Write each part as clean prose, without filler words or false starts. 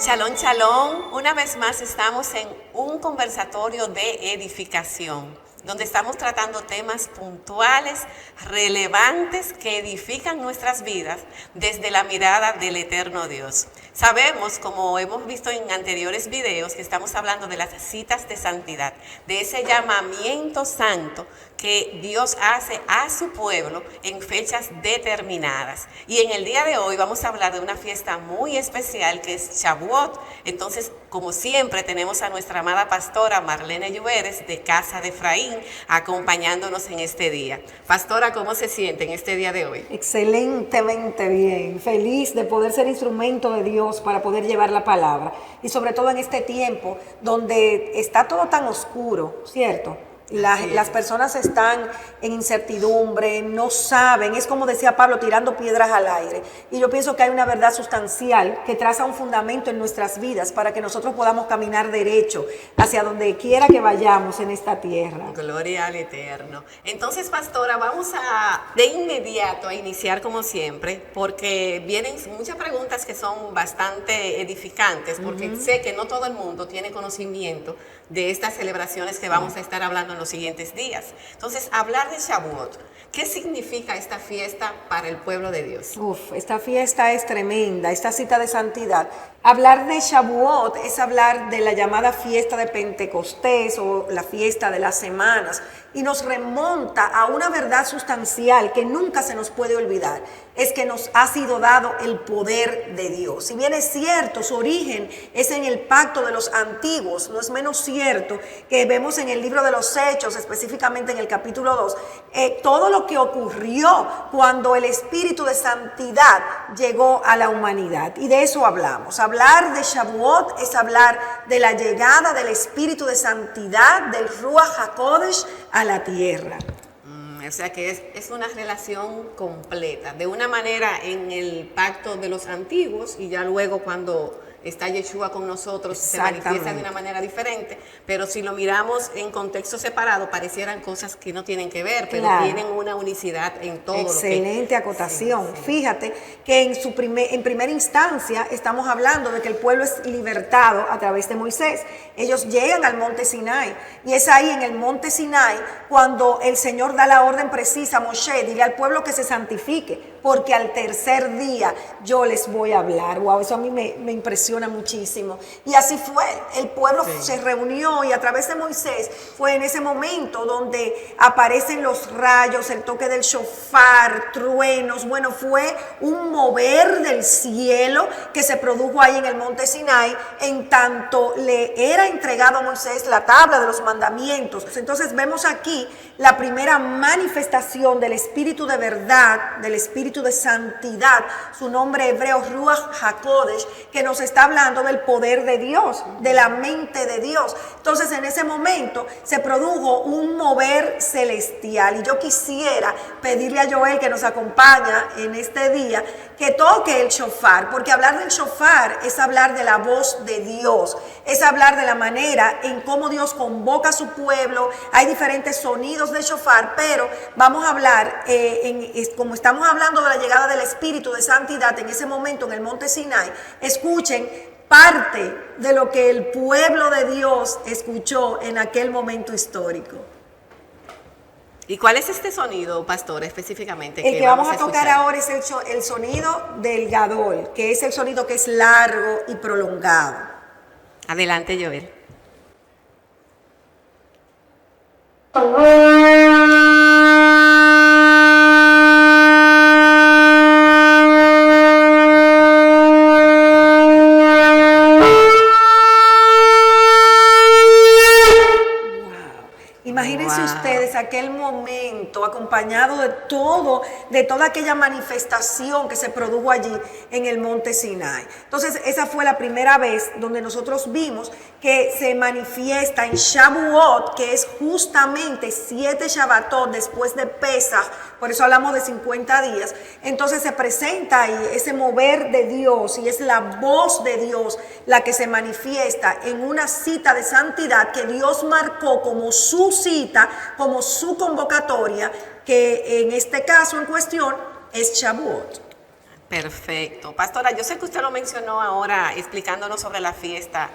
Shalom, shalom. Una vez más estamos en un conversatorio de edificación, donde estamos tratando temas puntuales, relevantes, que edifican nuestras vidas desde la mirada del eterno Dios. Sabemos, como hemos visto en anteriores videos, que estamos hablando de las citas de santidad, de ese llamamiento santo que Dios hace a su pueblo en fechas determinadas. Y en el día de hoy vamos a hablar de una fiesta muy especial que es Shavuot. Entonces, como siempre, tenemos a nuestra amada pastora Marlene Lluveres de Casa de Efraín acompañándonos en este día. Pastora, ¿cómo se siente en este día de hoy? Excelentemente bien, feliz de poder ser instrumento de Dios para poder llevar la palabra. Y sobre todo en este tiempo donde está todo tan oscuro, ¿cierto? Las personas están en incertidumbre, no saben, es como decía Pablo, tirando piedras al aire. Y yo pienso que hay una verdad sustancial que traza un fundamento en nuestras vidas para que nosotros podamos caminar derecho hacia donde quiera que vayamos en esta tierra. Gloria al Eterno. Entonces, pastora, vamos de inmediato a iniciar como siempre, porque vienen muchas preguntas que son bastante edificantes, porque sé que no todo el mundo tiene conocimiento de estas celebraciones que vamos a estar hablando en los siguientes días. Entonces, hablar de Shavuot, ¿qué significa esta fiesta para el pueblo de Dios? Esta fiesta es tremenda, esta cita de santidad. Hablar de Shavuot es hablar de la llamada fiesta de Pentecostés o la fiesta de las semanas, y nos remonta a una verdad sustancial que nunca se nos puede olvidar. Es que nos ha sido dado el poder de Dios. Si bien es cierto, su origen es en el pacto de los antiguos, no es menos cierto que vemos en el libro de los Hechos, específicamente en el capítulo 2, todo lo que ocurrió cuando el Espíritu de Santidad llegó a la humanidad. Y de eso hablamos. Hablar de Shavuot es hablar de la llegada del Espíritu de Santidad, del Ruach HaKodesh a la tierra. O sea que es una relación completa, de una manera en el pacto de los antiguos y ya luego cuando está Yeshua con nosotros se manifiesta de una manera diferente, pero si lo miramos en contexto separado parecieran cosas que no tienen que ver, pero tienen una unicidad en todo. Excelente acotación. Sí. Fíjate que en primera instancia estamos hablando de que el pueblo es libertado a través de Moisés. Ellos llegan al monte Sinai y es ahí en el monte Sinai cuando el Señor da la orden precisa a Moshe: dile al pueblo que se santifique, porque al tercer día yo les voy a hablar. Wow, eso a mí me impresiona muchísimo. Y así fue, el pueblo se reunió y a través de Moisés fue en ese momento donde aparecen los rayos, el toque del shofar, truenos. Bueno, fue un mover del cielo que se produjo ahí en el monte Sinai, en tanto le era entregado a Moisés la tabla de los mandamientos. Entonces vemos aquí la primera manifestación del Espíritu de verdad, del Espíritu de santidad, su nombre hebreo Ruach HaKodesh, que nos está hablando del poder de Dios, de la mente de Dios. Entonces en ese momento se produjo un mover celestial y yo quisiera pedirle a Joel, que nos acompaña en este día, que toque el shofar, porque hablar del shofar es hablar de la voz de Dios, es hablar de la manera en cómo Dios convoca a su pueblo. Hay diferentes sonidos de shofar, pero vamos a hablar, como estamos hablando de la llegada del Espíritu de Santidad en ese momento en el monte Sinai, escuchen parte de lo que el pueblo de Dios escuchó en aquel momento histórico. ¿Y cuál es este sonido, pastor, específicamente? El que vamos a tocar ahora es el sonido del Gadol, que es el sonido que es largo y prolongado. Adelante, Joel. Imagínense ustedes aquel momento acompañado de toda aquella manifestación que se produjo allí en el monte Sinai. Entonces esa fue la primera vez donde nosotros vimos que se manifiesta en Shavuot, que es justamente 7 Shabbatot después de Pesaj, por eso hablamos de 50 días. Entonces se presenta ahí ese mover de Dios y es la voz de Dios la que se manifiesta en una cita de santidad que Dios marcó como su cita, como su convocatoria, que en este caso en cuestión es Shavuot. Perfecto. Pastora, yo sé que usted lo mencionó ahora explicándonos sobre la fiesta,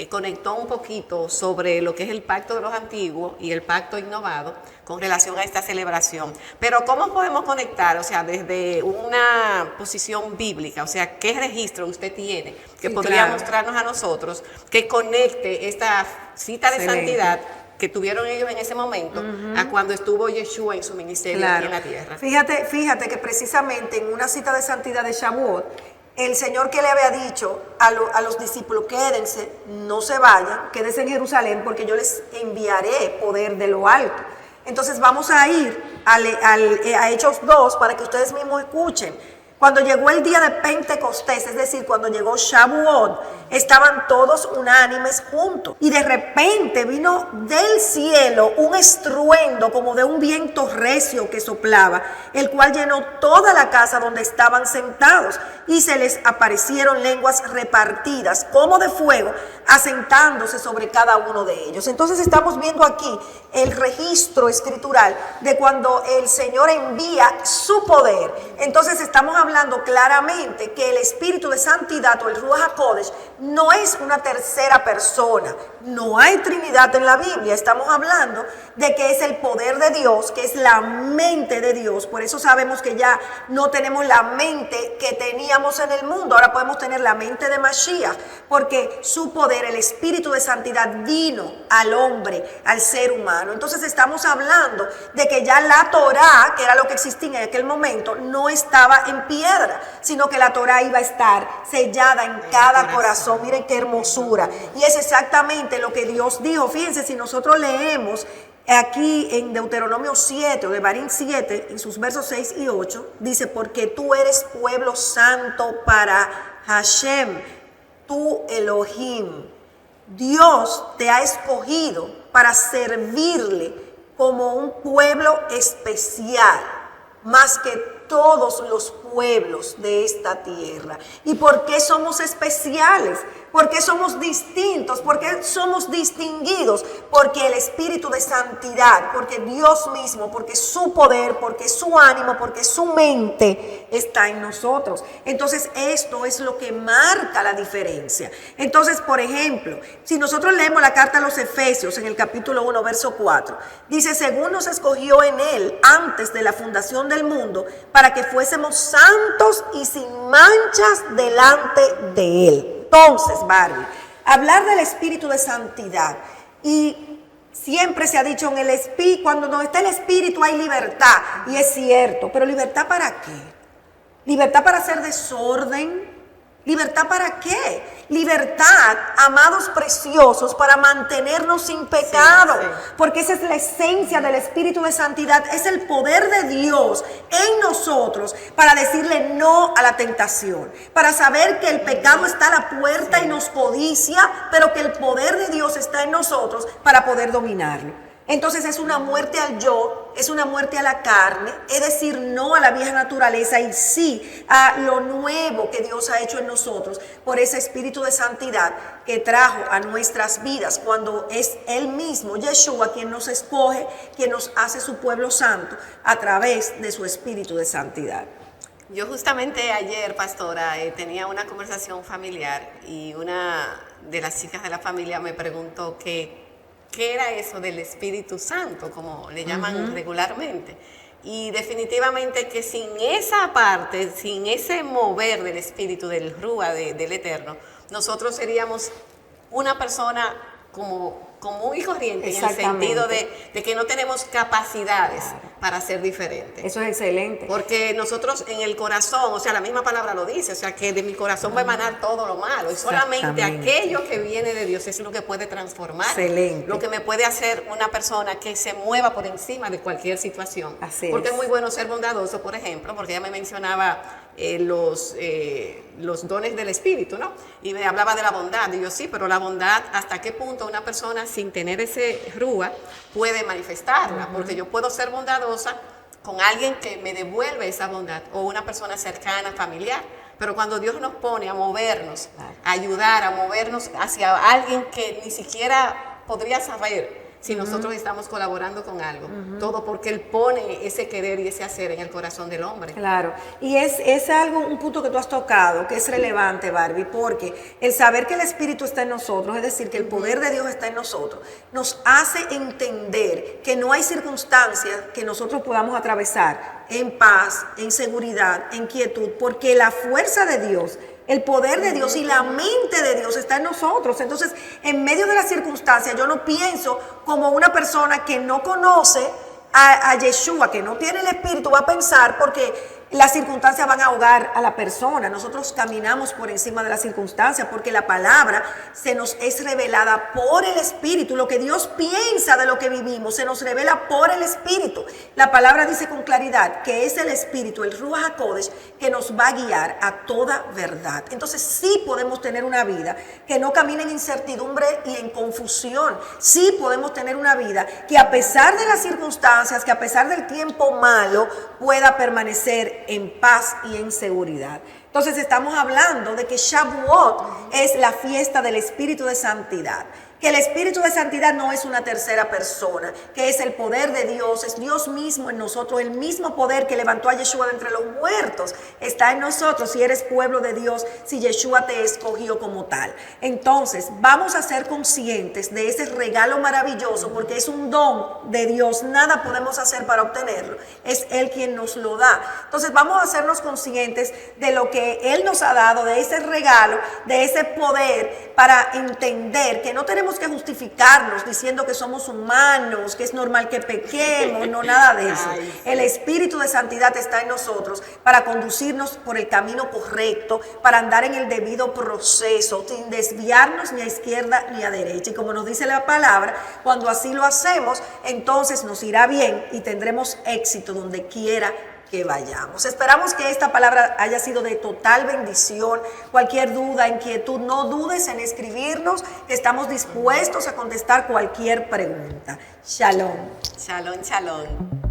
conectó un poquito sobre lo que es el pacto de los antiguos y el pacto innovado con relación a esta celebración. Pero ¿cómo podemos conectar? O sea, desde una posición bíblica, o sea, ¿qué registro usted tiene que podría mostrarnos a nosotros que conecte esta cita de santidad que tuvieron ellos en ese momento a cuando estuvo Yeshua en su ministerio aquí en la tierra? Fíjate que precisamente en una cita de santidad de Shavuot, el Señor que le había dicho a los discípulos, quédense, no se vayan, quédense en Jerusalén porque yo les enviaré poder de lo alto. Entonces vamos a ir a Hechos 2 para que ustedes mismos escuchen. Cuando llegó el día de Pentecostés, es decir, cuando llegó Shavuot, estaban todos unánimes juntos. Y de repente vino del cielo un estruendo como de un viento recio que soplaba, el cual llenó toda la casa donde estaban sentados. Y se les aparecieron lenguas repartidas como de fuego, asentándose sobre cada uno de ellos. Entonces estamos viendo aquí el registro escritural de cuando el Señor envía su poder. Entonces estamos hablando claramente que el Espíritu de Santidad o el Ruach HaKodesh no es una tercera persona. No hay Trinidad en la Biblia. Estamos hablando de que es el poder de Dios, que es la mente de Dios. Por eso sabemos que ya no tenemos la mente que teníamos en el mundo. Ahora podemos tener la mente de Mashiach, porque su poder, el Espíritu de Santidad, vino al hombre, al ser humano. Entonces estamos hablando de que ya la Torá, que era lo que existía en aquel momento, no estaba en piedra, sino que la Torá iba a estar sellada en cada corazón. Miren qué hermosura. Y es exactamente lo que Dios dijo. Fíjense, si nosotros leemos aquí en Deuteronomio 7 o de Barín 7, en sus versos 6 y 8, dice, porque tú eres pueblo santo para Hashem, tu Elohim. Dios te ha escogido para servirle como un pueblo especial, más que todos los pueblos de esta tierra. ¿Y por qué somos especiales? ¿Por qué somos distintos? ¿Por qué somos distinguidos? Porque el Espíritu de Santidad, porque Dios mismo, porque su poder, porque su ánimo, porque su mente está en nosotros. Entonces esto es lo que marca la diferencia. Entonces, por ejemplo, si nosotros leemos la carta a los Efesios en el capítulo 1, verso 4, dice, según nos escogió en él antes de la fundación del mundo, para que fuésemos santos y sin manchas delante de él. Entonces, Barbie, hablar del Espíritu de Santidad, y siempre se ha dicho en el Espíritu, cuando no está el Espíritu hay libertad, y es cierto, pero ¿libertad para qué? ¿Libertad para hacer desorden? ¿Libertad para qué? Libertad, amados preciosos, para mantenernos sin pecado, porque esa es la esencia del Espíritu de Santidad, es el poder de Dios en nosotros para decirle no a la tentación, para saber que el pecado está a la puerta y nos codicia, pero que el poder de Dios está en nosotros para poder dominarlo. Entonces es una muerte al yo, es una muerte a la carne, es decir, no a la vieja naturaleza y sí a lo nuevo que Dios ha hecho en nosotros por ese Espíritu de Santidad que trajo a nuestras vidas cuando es Él mismo, Yeshua, quien nos escoge, quien nos hace su pueblo santo a través de su Espíritu de Santidad. Yo justamente ayer, pastora, tenía una conversación familiar y una de las chicas de la familia me preguntó ¿qué era eso del Espíritu Santo, como le llaman regularmente? Y definitivamente que sin esa parte, sin ese mover del Espíritu, del Rúa, del Eterno, nosotros seríamos una persona común y corriente, en el sentido de que no tenemos capacidades para ser diferentes. Eso es excelente. Porque nosotros en el corazón, o sea, la misma palabra lo dice, o sea, que de mi corazón va a emanar todo lo malo. Y solamente aquello que viene de Dios es lo que puede transformar. Excelente. Lo que me puede hacer una persona que se mueva por encima de cualquier situación. Así porque es muy bueno ser bondadoso, por ejemplo, porque ella me mencionaba los dones del Espíritu, ¿no? Y me hablaba de la bondad. Y yo, sí, pero la bondad, ¿hasta qué punto una persona sin tener ese rúa puede manifestarla? Porque yo puedo ser bondadosa con alguien que me devuelve esa bondad, o una persona cercana, familiar. Pero cuando Dios nos pone a movernos, a ayudar, a movernos hacia alguien que ni siquiera podría saber si nosotros estamos colaborando con algo. Todo porque Él pone ese querer y ese hacer en el corazón del hombre. Claro, y es algo, un punto que tú has tocado, que es relevante, Barbie, porque el saber que el Espíritu está en nosotros, es decir, que el poder de Dios está en nosotros, nos hace entender que no hay circunstancias que nosotros podamos atravesar en paz, en seguridad, en quietud, porque la fuerza de Dios, el poder de Dios y la mente de Dios está en nosotros. Entonces, en medio de las circunstancias, yo no pienso como una persona que no conoce a Yeshua, que no tiene el Espíritu, va a pensar porque las circunstancias van a ahogar a la persona. Nosotros caminamos por encima de las circunstancias porque la palabra se nos es revelada por el Espíritu. Lo que Dios piensa de lo que vivimos se nos revela por el Espíritu. La palabra dice con claridad que es el Espíritu, el Ruach HaKodesh, que nos va a guiar a toda verdad. Entonces sí podemos tener una vida que no camine en incertidumbre y en confusión. Sí podemos tener una vida que a pesar de las circunstancias, que a pesar del tiempo malo, pueda permanecer en paz y en seguridad. Entonces estamos hablando de que Shavuot es la fiesta del Espíritu de Santidad. Que el Espíritu de Santidad no es una tercera persona, que es el poder de Dios, es Dios mismo en nosotros, el mismo poder que levantó a Yeshua de entre los muertos está en nosotros si eres pueblo de Dios, si Yeshua te escogió como tal. Entonces vamos a ser conscientes de ese regalo maravilloso porque es un don de Dios, nada podemos hacer para obtenerlo, es Él quien nos lo da. Entonces vamos a hacernos conscientes de lo que Él nos ha dado, de ese regalo, de ese poder para entender que no tenemos que justificarnos diciendo que somos humanos, que es normal que pequemos, no, nada de eso. El Espíritu de Santidad está en nosotros para conducirnos por el camino correcto, para andar en el debido proceso, sin desviarnos ni a izquierda ni a derecha. Y como nos dice la palabra, cuando así lo hacemos, entonces nos irá bien y tendremos éxito donde quiera que vayamos. Esperamos que esta palabra haya sido de total bendición. Cualquier duda, inquietud, no dudes en escribirnos. Estamos dispuestos a contestar cualquier pregunta. Shalom. Shalom, shalom.